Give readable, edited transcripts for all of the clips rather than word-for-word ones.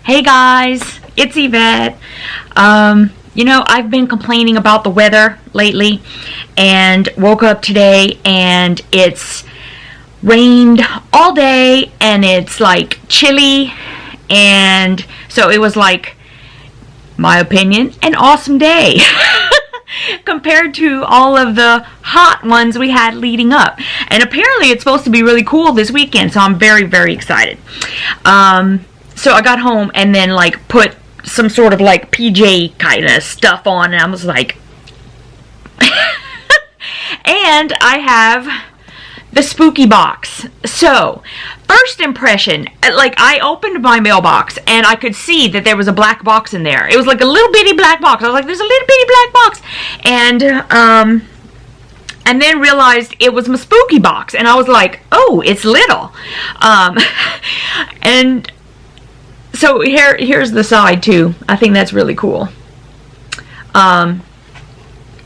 Hey guys, it's Yvette. You know, I've been complaining about the weather lately and woke up today and it's rained all day and it's like chilly, and so it was like, my opinion, an awesome day compared to all of the hot ones we had leading up. And apparently it's supposed to be really cool this weekend, so I'm very, very excited. So I got home and then like put some sort of like PJ kind of stuff on, and I was like and I have the spooky box. So first impression, like I opened my mailbox and I could see that there was a black box in there. It was like a little bitty black box. I was like, there's a little bitty black box, and then realized it was my spooky box, and I was like, oh, it's little. And so here's the side too. I think that's really cool. But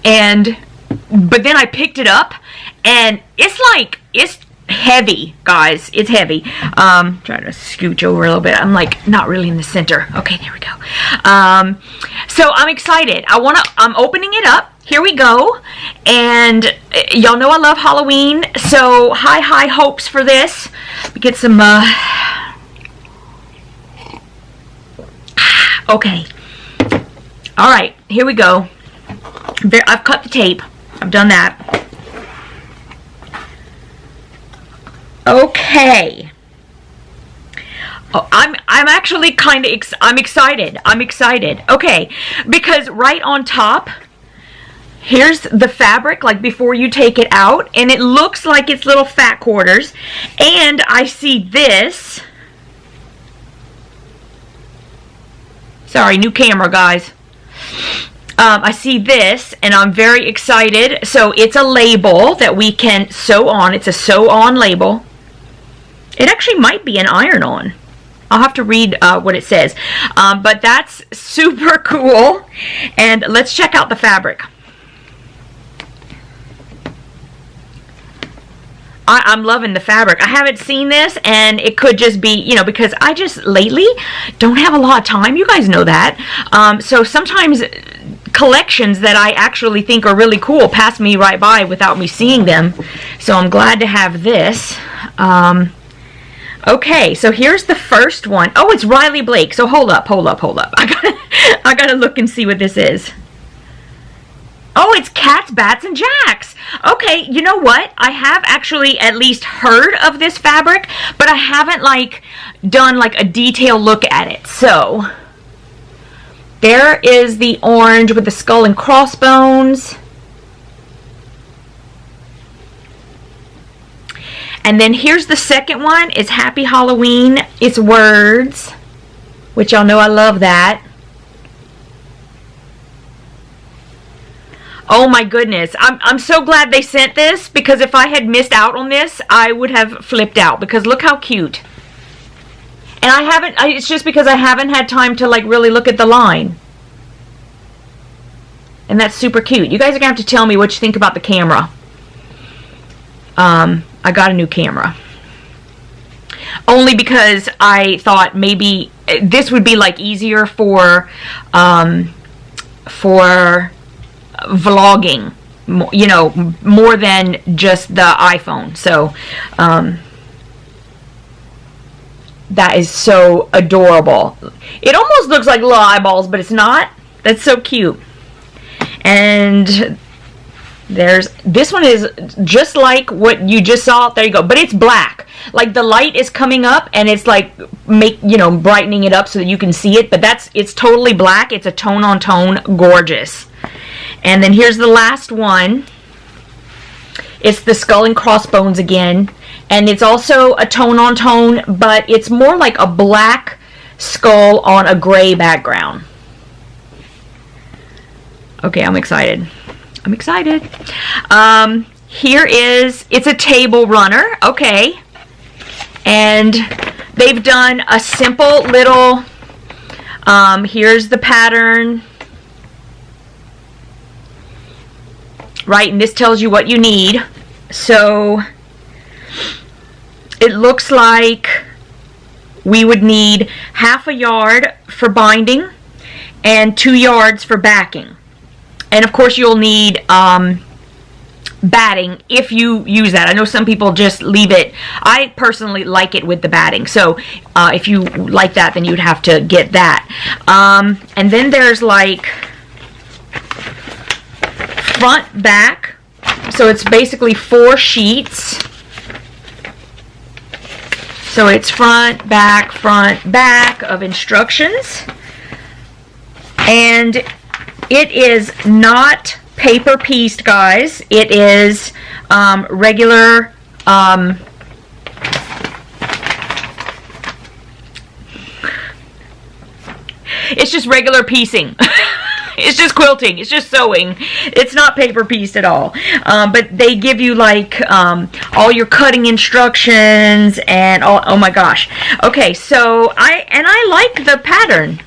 then I picked it up and it's heavy, guys. It's heavy. Trying to scooch over a little bit. I'm like not really in the center. Okay, there we go. So I'm excited. I'm opening it up. Here we go. And y'all know I love Halloween, so high hopes for this. Let me get some okay. All right, here we go. I've cut the tape. I've done that. Okay. Oh, I'm actually kind of I'm excited. I'm excited. Okay, because right on top, here's the fabric, like before you take it out, and it looks like it's little fat quarters. And I see this. Sorry, new camera, guys. I see this, and I'm very excited. So it's a label that we can sew on. It's a sew-on label. It actually might be an iron-on. I'll have to read what it says. But that's super cool. And let's check out the fabric. I'm loving the fabric. I haven't seen this, and it could just be, you know, because I just lately don't have a lot of time. You guys know that. So sometimes collections that I actually think are really cool pass me right by without me seeing them. So I'm glad to have this. Okay, so here's the first one. Oh, it's Riley Blake. So hold up. I gotta look and see what this is. Oh, it's Cats, Bats, and Jacks. Okay, you know what? I have actually at least heard of this fabric, but I haven't like done like a detailed look at it. So there is the orange with the skull and crossbones. And then here's the second one. It's Happy Halloween. It's words, which y'all know I love that. Oh my goodness. I'm so glad they sent this, because if I had missed out on this, I would have flipped out, because look how cute. And it's just because I haven't had time to like really look at the line. And that's super cute. You guys are going to have to tell me what you think about the camera. I got a new camera. Only because I thought maybe this would be like easier for vlogging, you know, more than just the iPhone. So that is so adorable. It almost looks like little eyeballs, but it's not. That's so cute. And this one is just like what you just saw. There you go. But it's black. Like the light is coming up and it's like brightening it up so that you can see it, but it's totally black. It's a tone on tone, gorgeous. And then here's the last one. It's the skull and crossbones again, and it's also a tone on tone, but it's more like a black skull on a gray background. Okay, I'm excited. It's a table runner. Okay. And they've done a simple little, here's the pattern. Right, and this tells you what you need. So it looks like we would need 1/2 yard for binding and 2 yards for backing. And of course you'll need batting if you use that. I know some people just leave it. I personally like it with the batting. So if you like that, then you'd have to get that. And then there's like front, back. So it's basically 4 sheets. So it's front, back of instructions. And it is not paper pieced, guys. It is regular it's just regular piecing. It's just quilting. It's just sewing. It's not paper pieced at all. But they give you like all your cutting instructions and all. Oh my gosh. Okay, so I like the pattern.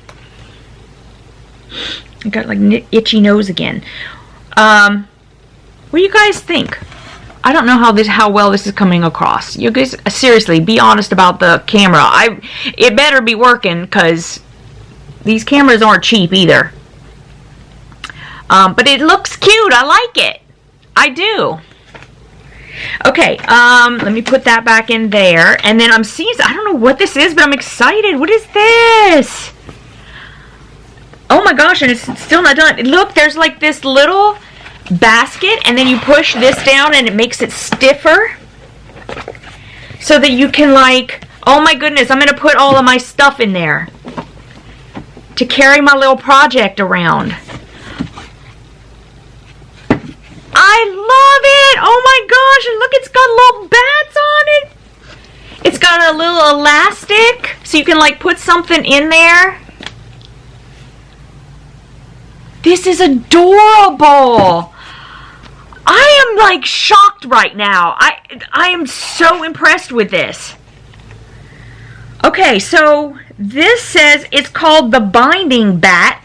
I got like itchy nose again. What do you guys think? I don't know how well this is coming across. You guys, seriously, be honest about the camera. It better be working, because these cameras aren't cheap either. But it looks cute. I like it. I do. Okay, let me put that back in there. And then I'm seeing, I don't know what this is, but I'm excited. What is this? Oh my gosh, and it's still not done. Look, there's like this little basket, and then you push this down and it makes it stiffer. So that you can like, oh my goodness, I'm going to put all of my stuff in there to carry my little project around. I love it! Oh my gosh, and look, it's got little bats on it. It's got a little elastic, so you can like put something in there. This is adorable. I am like shocked right now. I am so impressed with this. Okay, so this says it's called the binding bat.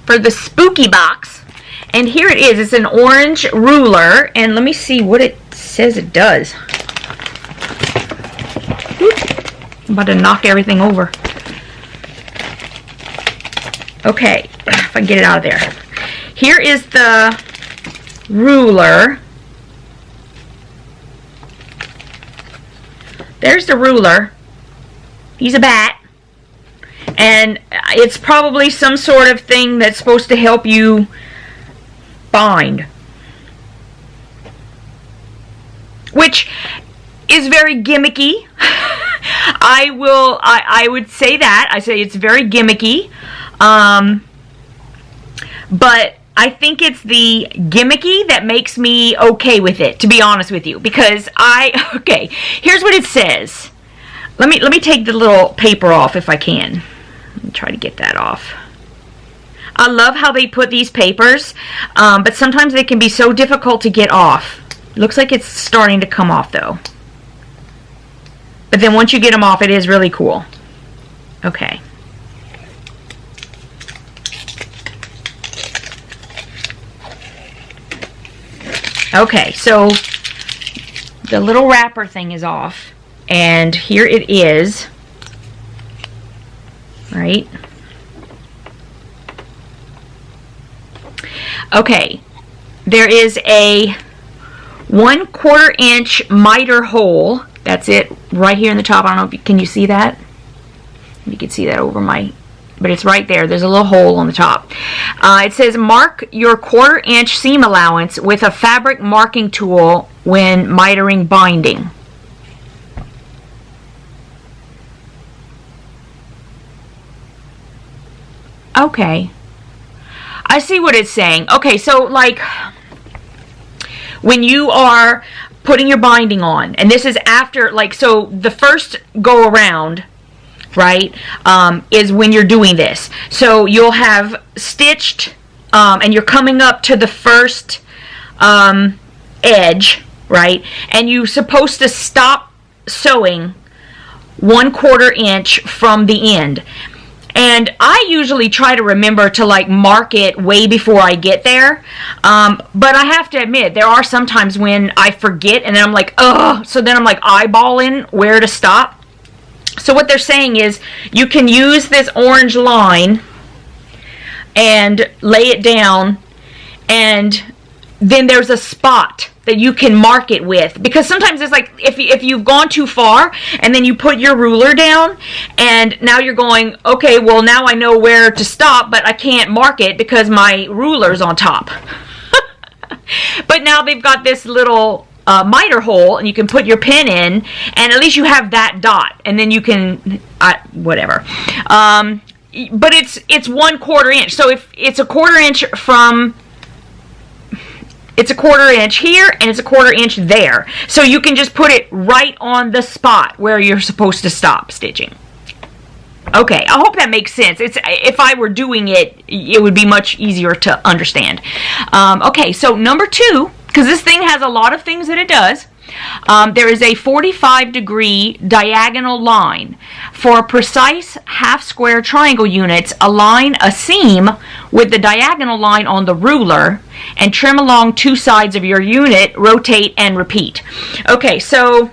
For the spooky box. And here it is. It's an orange ruler. And let me see what it says it does. I'm about to knock everything over. Okay, if I can get it out of there. Here is the ruler. There's the ruler. He's a bat. And it's probably some sort of thing that's supposed to help you bind. Which is very gimmicky. I would say that. I say it's very gimmicky. But I think it's the gimmicky that makes me okay with it, to be honest with you. Because okay, here's what it says. Let me take the little paper off if I can. Let me try to get that off. I love how they put these papers, but sometimes they can be so difficult to get off. Looks like it's starting to come off though. But then once you get them off, it is really cool. Okay. Okay, so the little wrapper thing is off, and here it is. Right? Okay, there is a 1/4 inch miter hole. That's it, right here in the top. I don't know if you, can you see that? You can see that over my, but it's right there. There's a little hole on the top. It says mark your 1/4 inch seam allowance with a fabric marking tool when mitering binding. Okay, I see what it's saying. Okay, so like when you are putting your binding on, and this is after, like, so the first go around, right, is when you're doing this. So you'll have stitched, and you're coming up to the first edge, right, and you're supposed to stop sewing 1/4 inch from the end. And I usually try to remember to like mark it way before I get there. But I have to admit, there are some times when I forget and then I'm like, ugh. So then I'm like eyeballing where to stop. So what they're saying is you can use this orange line and lay it down, and then there's a spot that you can mark it with, because sometimes it's like if you've gone too far and then you put your ruler down and now you're going, okay, well now I know where to stop, but I can't mark it because my ruler's on top. But now they've got this little miter hole and you can put your pen in, and at least you have that dot, and then you can whatever. But it's 1/4 inch, so if it's a 1/4 inch from, it's a 1/4 inch here and it's a 1/4 inch there, so you can just put it right on the spot where you're supposed to stop stitching. Okay, I hope that makes sense. If I were doing it, it would be much easier to understand. Okay, so number 2, because this thing has a lot of things that it does. There is a 45-degree diagonal line. For precise half-square triangle units, align a seam with the diagonal line on the ruler and trim along 2 sides of your unit, rotate and repeat. Okay, so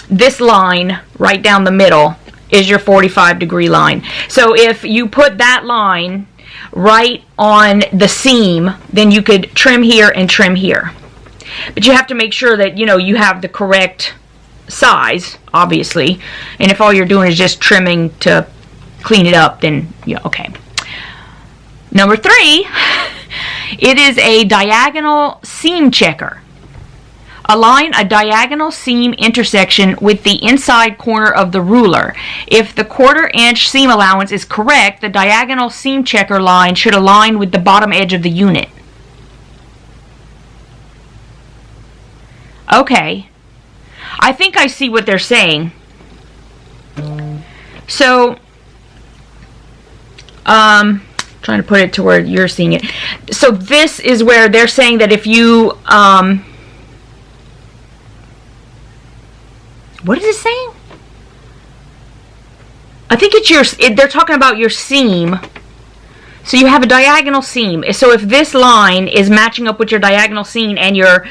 this line right down the middle is your 45-degree line. So if you put that line right on the seam, then you could trim here and trim here. But you have to make sure that, you know, you have the correct size, obviously. And if all you're doing is just trimming to clean it up, then, yeah, okay. Number 3, it is a diagonal seam checker. Align a diagonal seam intersection with the inside corner of the ruler. If the 1/4 inch seam allowance is correct, the diagonal seam checker line should align with the bottom edge of the unit. Okay, I think I see what they're saying. So, trying to put it to where you're seeing it. So this is where they're saying that if you, what is it saying? I think it's they're talking about your seam. So you have a diagonal seam. So if this line is matching up with your diagonal seam and your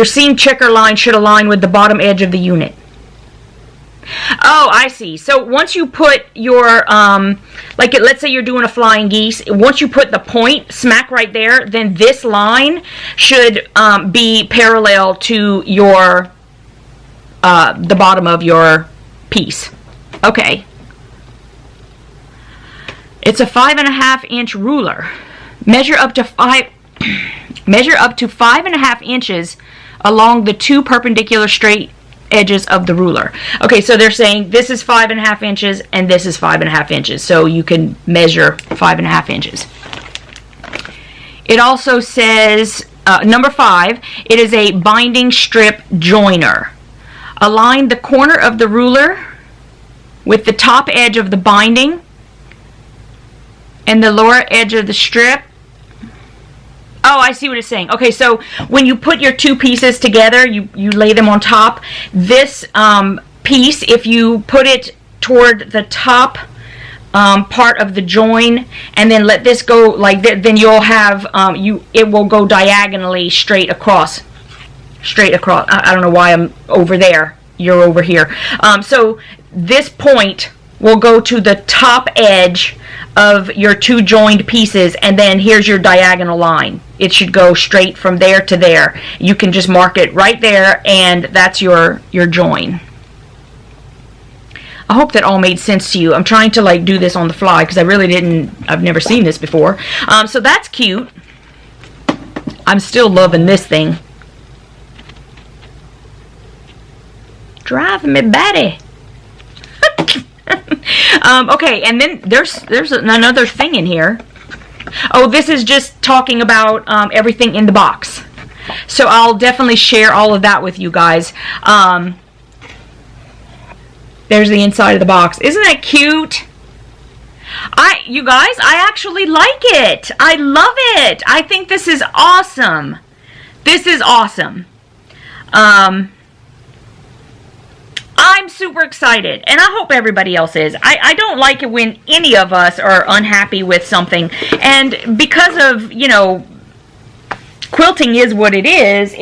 seam checker line should align with the bottom edge of the unit. Oh, I see. So once you put your, like let's say you're doing a flying geese, once you put the point smack right there, then this line should be parallel to your, the bottom of your piece. Okay. It's a 5.5 inch ruler. Measure up to 5.5 inches along the 2 perpendicular straight edges of the ruler. Okay, so they're saying this is 5.5 inches and this is 5.5 inches. So you can measure 5.5 inches. It also says, number 5, it is a binding strip joiner. Align the corner of the ruler with the top edge of the binding and the lower edge of the strip. Oh, I see what it's saying. Okay, so when you put your 2 pieces together, you lay them on top. This piece, if you put it toward the top part of the join and then let this go like that, then you'll have, it will go diagonally straight across. I don't know why I'm over there. You're over here. So this point will go to the top edge of your 2 joined pieces, and then here's your diagonal line. It should go straight from there to there. You can just mark it right there, and that's your join. I hope that all made sense to you. I'm trying to like do this on the fly because I've never seen this before. So that's cute. I'm still loving this thing. Driving me batty. Okay, and then there's another thing in here. Oh, this is just talking about everything in the box. So I'll definitely share all of that with you guys. There's the inside of the box. Isn't that cute? You guys, I actually like it. I love it. I think this is awesome. This is awesome. I'm super excited, and I hope everybody else is. I don't like it when any of us are unhappy with something, and because of, you know, quilting is what it is,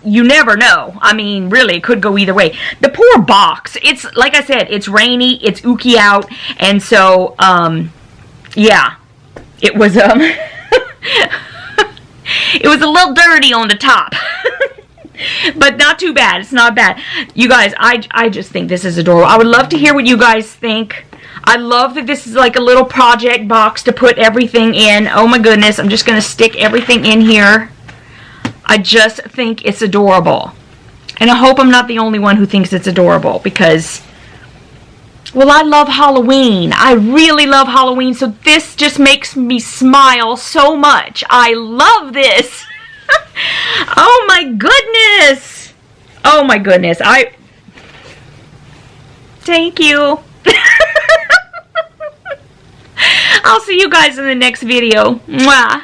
you never know. I mean, really, it could go either way. The poor box, it's, like I said, it's rainy, it's ooky out, and so, yeah, it was, it was a little dirty on the top. But not too bad. It's not bad. You guys, I just think this is adorable. I would love to hear what you guys think. I love that this is like a little project box to put everything in. Oh my goodness, I'm just going to stick everything in here. I just think it's adorable. And I hope I'm not the only one who thinks it's adorable, because, well, I love Halloween. I really love Halloween, so this just makes me smile so much. I love this. Oh my goodness. Oh my goodness. Thank you. I'll see you guys in the next video. Mwah.